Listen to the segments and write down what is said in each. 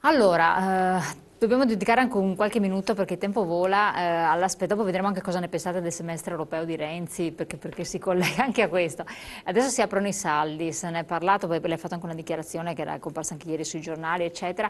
Allora, dobbiamo dedicare anche un qualche minuto perché il tempo vola all'aspetto, poi vedremo anche cosa ne pensate del semestre europeo di Renzi, perché si collega anche a questo. Adesso si aprono i saldi, se ne è parlato, poi lei ha fatto anche una dichiarazione che era comparsa anche ieri sui giornali, eccetera.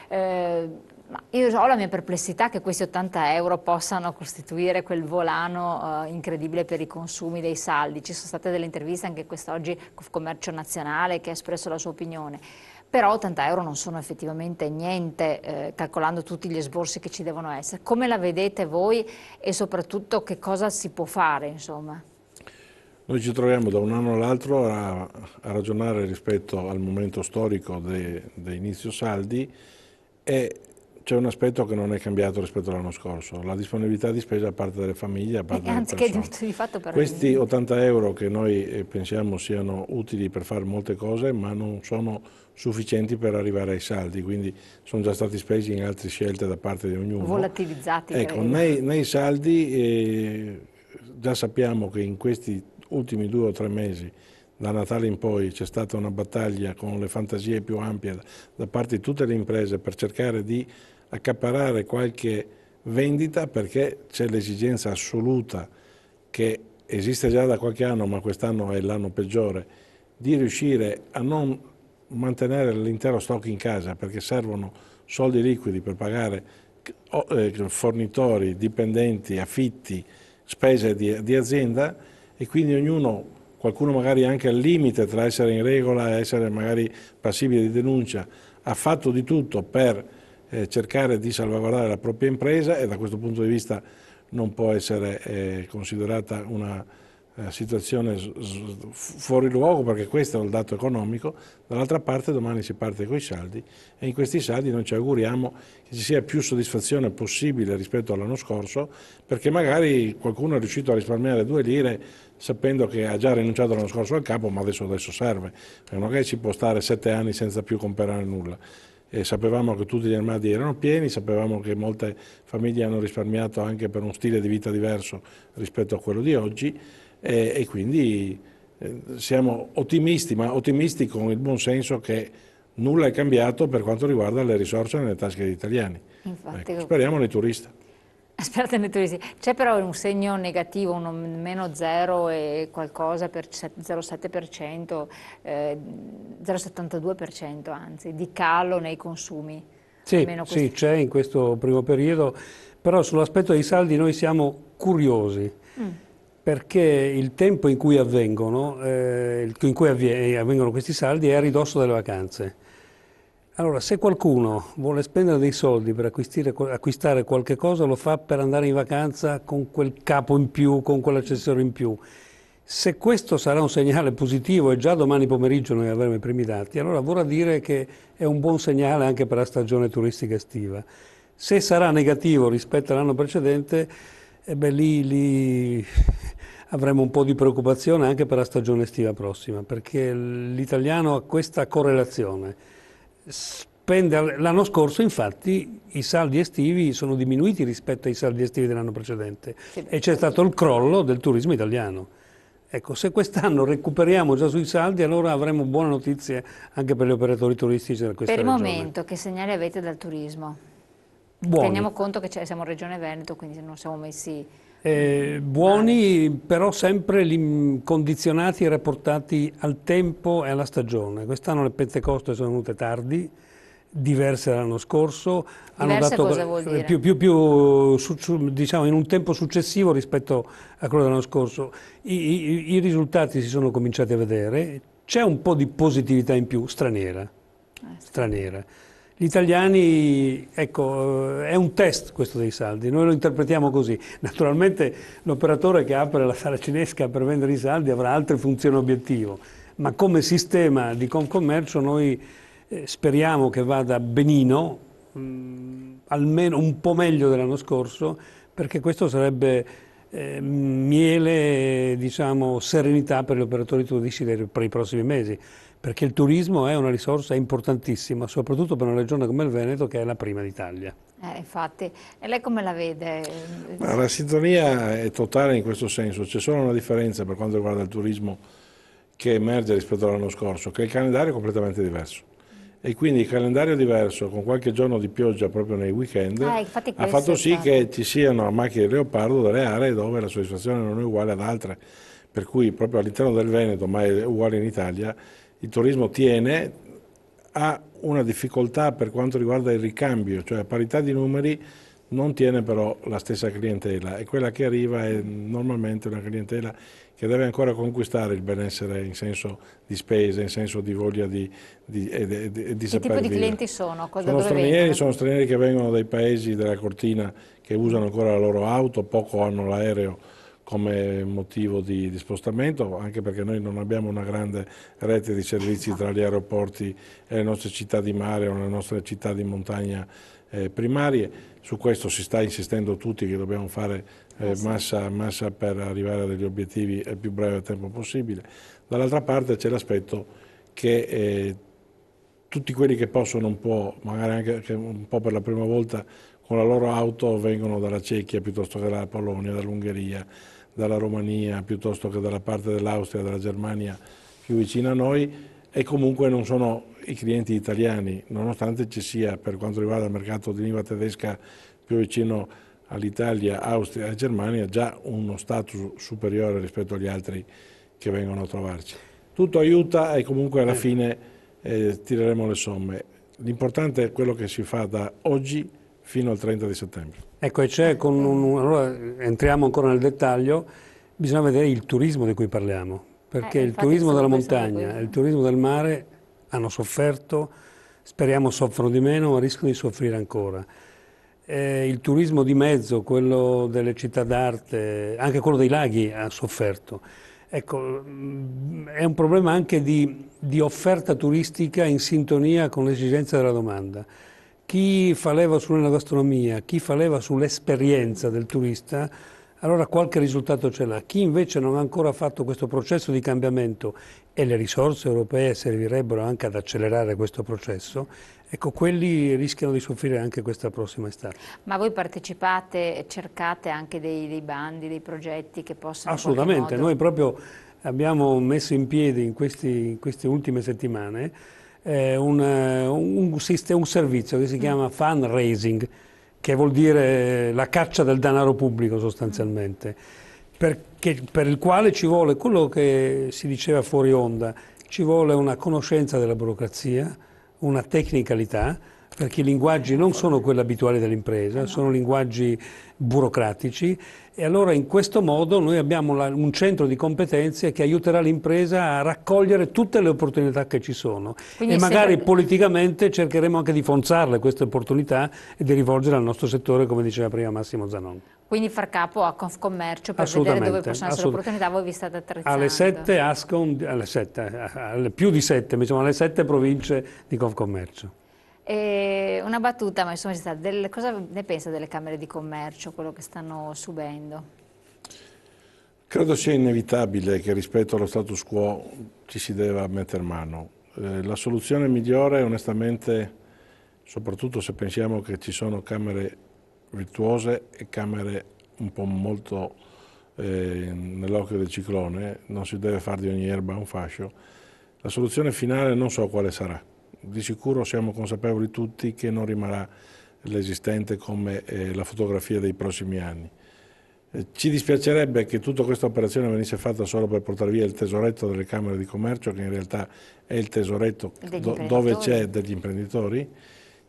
Ma io ho la mia perplessità che questi 80 euro possano costituire quel volano incredibile per i consumi dei saldi. Ci sono state delle interviste anche quest'oggi con Commercio Nazionale che ha espresso la sua opinione. Però 80 euro non sono effettivamente niente, calcolando tutti gli esborsi che ci devono essere. Come la vedete voi e soprattutto che cosa si può fare, insomma? Noi ci troviamo da un anno all'altro a ragionare rispetto al momento storico dei inizio saldi e c'è un aspetto che non è cambiato rispetto all'anno scorso, la disponibilità di spesa da parte delle famiglie, da parte delle Anziché persone. di fatto per Questi 80 euro che noi pensiamo siano utili per fare molte cose, ma non sono sufficienti per arrivare ai saldi, quindi sono già stati spesi in altre scelte da parte di ognuno. volatilizzati, Ecco, credo. nei saldi già sappiamo che in questi ultimi 2 o 3 mesi, da Natale in poi, c'è stata una battaglia con le fantasie più ampie da parte di tutte le imprese per cercare di accaparrare qualche vendita perché c'è l'esigenza assoluta che esiste già da qualche anno, ma quest'anno è l'anno peggiore, di riuscire a non mantenere l'intero stock in casa perché servono soldi liquidi per pagare fornitori, dipendenti, affitti, spese di azienda e quindi ognuno, qualcuno magari anche al limite tra essere in regola e essere magari passibile di denuncia, ha fatto di tutto per cercare di salvaguardare la propria impresa e da questo punto di vista non può essere considerata una situazione fuori luogo perché questo è il dato economico. Dall'altra parte domani si parte con i saldi e in questi saldi noi ci auguriamo che ci sia più soddisfazione possibile rispetto all'anno scorso perché magari qualcuno è riuscito a risparmiare 2 lire sapendo che ha già rinunciato l'anno scorso al capo ma adesso serve, perché non è che si può stare 7 anni senza più comprare nulla. E sapevamo che tutti gli armadi erano pieni, sapevamo che molte famiglie hanno risparmiato anche per uno stile di vita diverso rispetto a quello di oggi e quindi siamo ottimisti, ma ottimisti con il buon senso che nulla è cambiato per quanto riguarda le risorse nelle tasche degli italiani. Infatti, Ecco, speriamo nei turisti. Sperate nei turisti. C'è però un segno negativo, un meno 0 e qualcosa per 0,7%, 0,72% anzi, di calo nei consumi. Sì, Almeno sì, questi. c'è in questo primo periodo, però sull'aspetto dei saldi noi siamo curiosi, perché il tempo in cui avvengono, avvengono questi saldi è a ridosso delle vacanze. Allora, se qualcuno vuole spendere dei soldi per acquistare qualche cosa, lo fa per andare in vacanza con quel capo in più, con quell'accessorio in più. Se questo sarà un segnale positivo e già domani pomeriggio noi avremo i primi dati, allora vorrà dire che è un buon segnale anche per la stagione turistica estiva. Se sarà negativo rispetto all'anno precedente, lì avremo un po' di preoccupazione anche per la stagione estiva prossima, perché l'italiano ha questa correlazione. L'anno scorso, infatti, i saldi estivi sono diminuiti rispetto ai saldi estivi dell'anno precedente e c'è stato il crollo del turismo italiano. Ecco, se quest'anno recuperiamo già sui saldi, allora avremo buone notizie anche per gli operatori turistici di questa Per il regione. momento, che segnali avete dal turismo? Buoni. Teniamo conto che siamo Regione Veneto, quindi non siamo messi Buoni, però sempre condizionati e rapportati al tempo e alla stagione. Quest'anno le Pentecoste sono venute tardi, diverse dall'anno scorso, hanno diverse dato cosa vuol dire? diciamo, in un tempo successivo rispetto a quello dell'anno scorso. I risultati si sono cominciati a vedere, c'è un po' di positività in più, straniera. Straniera. Gli italiani, ecco, è un test questo dei saldi, noi lo interpretiamo così. Naturalmente l'operatore che apre la sala cinesca per vendere i saldi avrà altre funzioni obiettivo, ma come sistema di Confcommercio noi speriamo che vada benino, almeno un po' meglio dell'anno scorso, perché questo sarebbe miele, diciamo, serenità per gli operatori turistici per i prossimi mesi, perché il turismo è una risorsa importantissima, soprattutto per una regione come il Veneto che è la prima d'Italia. Infatti, e lei come la vede? Ma la sintonia è totale in questo senso, c'è solo una differenza per quanto riguarda il turismo che emerge rispetto all'anno scorso, che il calendario è completamente diverso. e quindi il calendario diverso con qualche giorno di pioggia proprio nei weekend infatti ha questo fatto è sì stato. che ci siano a macchia di leopardo delle aree dove la soddisfazione non è uguale ad altre, per cui proprio all'interno del Veneto, ma è uguale in Italia, il turismo ha una difficoltà per quanto riguarda il ricambio, cioè a parità di numeri non tiene però la stessa clientela, e quella che arriva è normalmente una clientela che deve ancora conquistare il benessere in senso di spesa, in senso di voglia di Che saper tipo di vivere. clienti sono? Da dove vengono? Sono stranieri che vengono dai paesi della cortina, che usano ancora la loro auto, poco hanno l'aereo come motivo di spostamento, anche perché noi non abbiamo una grande rete di servizi tra gli aeroporti e le nostre città di mare o le nostre città di montagna primarie. Su questo si sta insistendo tutti che dobbiamo fare massa per arrivare a degli obiettivi il più breve tempo possibile. Dall'altra parte c'è l'aspetto che tutti quelli che possono un po', magari anche un po' per la prima volta con la loro auto, vengono dalla Cechia piuttosto che dalla Polonia, dall'Ungheria, dalla Romania, piuttosto che dalla parte dell'Austria, della Germania più vicina a noi, e comunque non sono i clienti italiani, nonostante ci sia, per quanto riguarda il mercato di lingua tedesca più vicino all'Italia, Austria e Germania, già uno status superiore rispetto agli altri che vengono a trovarci. Tutto aiuta e comunque alla fine tireremo le somme. L'importante è quello che si fa da oggi fino al 30 di settembre. Ecco, e c'è allora entriamo ancora nel dettaglio, bisogna vedere il turismo di cui parliamo, perché il turismo della montagna e il turismo del mare hanno sofferto, speriamo soffrono di meno, ma rischiano di soffrire ancora. Il turismo di mezzo, quello delle città d'arte, anche quello dei laghi ha sofferto. Ecco, è un problema anche di offerta turistica in sintonia con le esigenze della domanda. Chi fa leva sulla gastronomia, chi fa leva sull'esperienza del turista, allora qualche risultato ce l'ha. Chi invece non ha ancora fatto questo processo di cambiamento, e le risorse europee servirebbero anche ad accelerare questo processo, ecco, quelli rischiano di soffrire anche questa prossima estate. Ma voi partecipate e cercate anche dei bandi, dei progetti che possano Assolutamente, in qualche modo... noi proprio abbiamo messo in piedi in queste ultime settimane un servizio che si chiama fundraising, che vuol dire la caccia del denaro pubblico sostanzialmente, per il quale ci vuole quello che si diceva fuori onda, ci vuole una conoscenza della burocrazia, una tecnicalità, perché i linguaggi non sono quelli abituali dell'impresa, sono linguaggi burocratici, e allora in questo modo noi abbiamo un centro di competenze che aiuterà l'impresa a raccogliere tutte le opportunità che ci sono. Quindi e magari politicamente cercheremo anche di forzarle queste opportunità e di rivolgere al nostro settore, come diceva prima Massimo Zanon. Quindi far capo a Confcommercio per vedere dove possono essere le opportunità, voi vi state attrezzando. Alle 7 ASCOM, alle più di 7, insomma, alle 7 province di Confcommercio. Una battuta, ma insomma, cosa ne pensa delle camere di commercio, quello che stanno subendo? Credo sia inevitabile che rispetto allo status quo ci si debba mettere mano. La soluzione migliore, onestamente, soprattutto se pensiamo che ci sono camere virtuose e camere un po' molto nell'occhio del ciclone, non si deve fare di ogni erba un fascio, la soluzione finale non so quale sarà. Di sicuro siamo consapevoli tutti che non rimarrà l'esistente come la fotografia dei prossimi anni. Ci dispiacerebbe che tutta questa operazione venisse fatta solo per portare via il tesoretto delle Camere di Commercio, che in realtà è il tesoretto dove c'è degli imprenditori.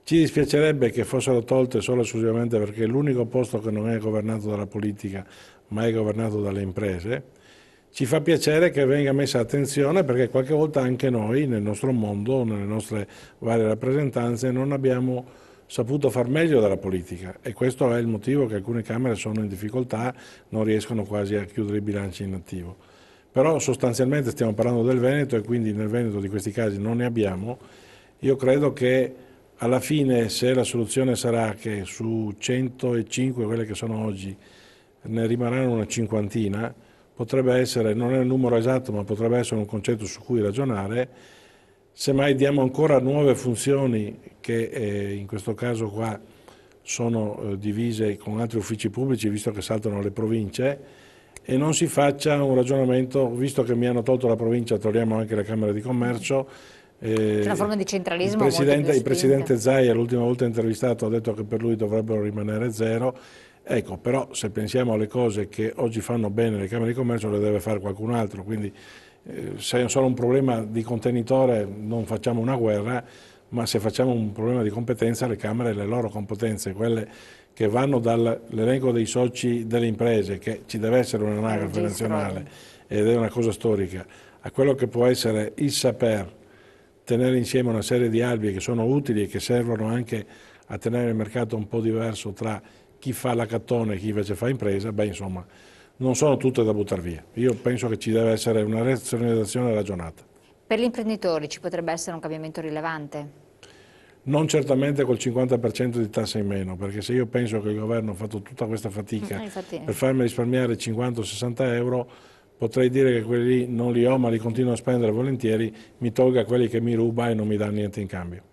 Ci dispiacerebbe che fossero tolte solo e esclusivamente perché è l'unico posto che non è governato dalla politica, ma è governato dalle imprese. Ci fa piacere che venga messa attenzione perché qualche volta anche noi, nel nostro mondo, nelle nostre varie rappresentanze, non abbiamo saputo far meglio della politica, e questo è il motivo che alcune Camere sono in difficoltà, non riescono quasi a chiudere i bilanci in attivo. Però sostanzialmente stiamo parlando del Veneto, e quindi nel Veneto di questi casi non ne abbiamo. Io credo che alla fine, se la soluzione sarà che su 105, quelle che sono oggi, ne rimarranno una cinquantina, potrebbe essere, non è il numero esatto, ma potrebbe essere un concetto su cui ragionare. Semmai diamo ancora nuove funzioni che in questo caso qua sono divise con altri uffici pubblici, visto che saltano le province, e non si faccia un ragionamento, visto che mi hanno tolto la provincia, togliamo anche le Camere di Commercio, C'è una forma di centralismo molto più il spinta. presidente Zaia, l'ultima volta intervistato, ha detto che per lui dovrebbero rimanere zero. Ecco, però se pensiamo alle cose che oggi fanno bene le Camere di Commercio, le deve fare qualcun altro, quindi se è solo un problema di contenitore non facciamo una guerra, ma se facciamo un problema di competenza, le Camere, le loro competenze, quelle che vanno dall'elenco dei soci delle imprese, che ci deve essere un'anagrafe nazionale ed è una cosa storica, a quello che può essere il saper tenere insieme una serie di albi che sono utili e che servono anche a tenere il mercato un po' diverso tra chi fa l'accattone e chi invece fa impresa, beh insomma, non sono tutte da buttare via. Io penso che ci deve essere una razionalizzazione ragionata. Per gli imprenditori ci potrebbe essere un cambiamento rilevante? Non certamente col 50% di tasse in meno, perché se io penso che il governo ha fatto tutta questa fatica per farmi risparmiare 50 o 60 euro, potrei dire che quelli lì non li ho, ma li continuo a spendere volentieri, mi tolga quelli che mi ruba e non mi dà niente in cambio.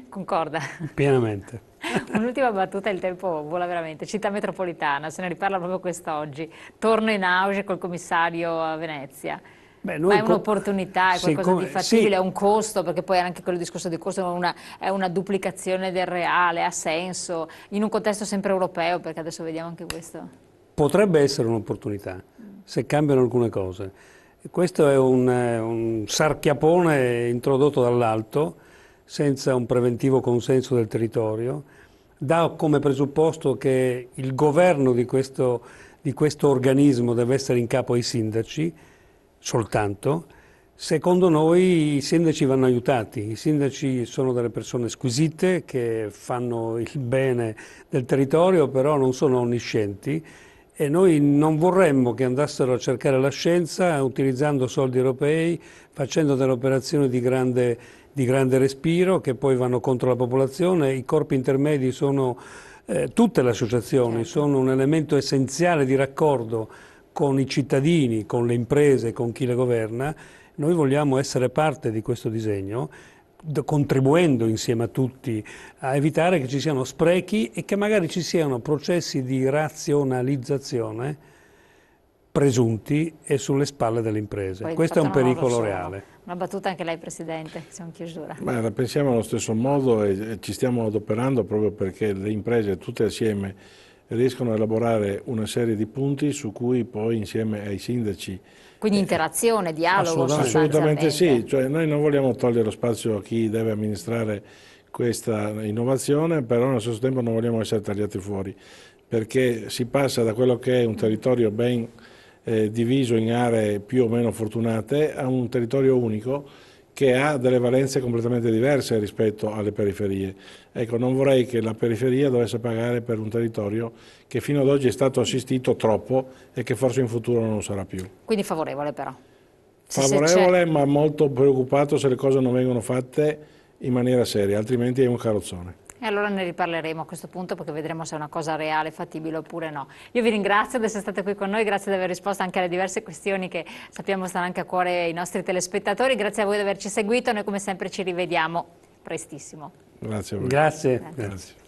Concorda? Pienamente. Un'ultima battuta, il tempo vola veramente. Città metropolitana, se ne riparla proprio quest'oggi. Torno in auge col commissario a Venezia. Beh, ma è un'opportunità, è qualcosa di fattibile, sì. È un costo, perché poi anche quello discorso del costo è una duplicazione del reale, ha senso, in un contesto sempre europeo, perché adesso vediamo anche questo. Potrebbe essere un'opportunità, se cambiano alcune cose. Questo è un sarchiapone introdotto dall'alto, senza un preventivo consenso del territorio, dà come presupposto che il governo di questo organismo deve essere in capo ai sindaci, soltanto. Secondo noi i sindaci vanno aiutati, i sindaci sono delle persone squisite che fanno il bene del territorio, però non sono onniscienti e noi non vorremmo che andassero a cercare la scienza utilizzando soldi europei, facendo delle operazioni di grande respiro che poi vanno contro la popolazione. I corpi intermedi sono, tutte le associazioni, sono un elemento essenziale di raccordo con i cittadini, con le imprese, con chi le governa. Noi vogliamo essere parte di questo disegno, contribuendo insieme a tutti a evitare che ci siano sprechi e che magari ci siano processi di razionalizzazione presunti e sulle spalle delle imprese. Poi questo è un pericolo reale. Una battuta anche lei, Presidente, siamo in chiusura. Beh, la pensiamo allo stesso modo e ci stiamo adoperando proprio perché le imprese tutte assieme riescono a elaborare una serie di punti su cui poi insieme ai sindaci. Quindi interazione, dialogo assolutamente sì, cioè noi non vogliamo togliere lo spazio a chi deve amministrare questa innovazione, però allo stesso tempo non vogliamo essere tagliati fuori, perché si passa da quello che è un territorio ben diviso in aree più o meno fortunate a un territorio unico che ha delle valenze completamente diverse rispetto alle periferie. Ecco, non vorrei che la periferia dovesse pagare per un territorio che fino ad oggi è stato assistito troppo e che forse in futuro non lo sarà più. Quindi favorevole però? Favorevole, ma molto preoccupato se le cose non vengono fatte in maniera seria, altrimenti è un carrozzone. E allora ne riparleremo a questo punto, perché vedremo se è una cosa reale, fattibile oppure no. Io vi ringrazio di essere state qui con noi, grazie di aver risposto anche alle diverse questioni che sappiamo stanno anche a cuore i nostri telespettatori, grazie a voi di averci seguito, noi come sempre ci rivediamo prestissimo. Grazie a voi. Grazie.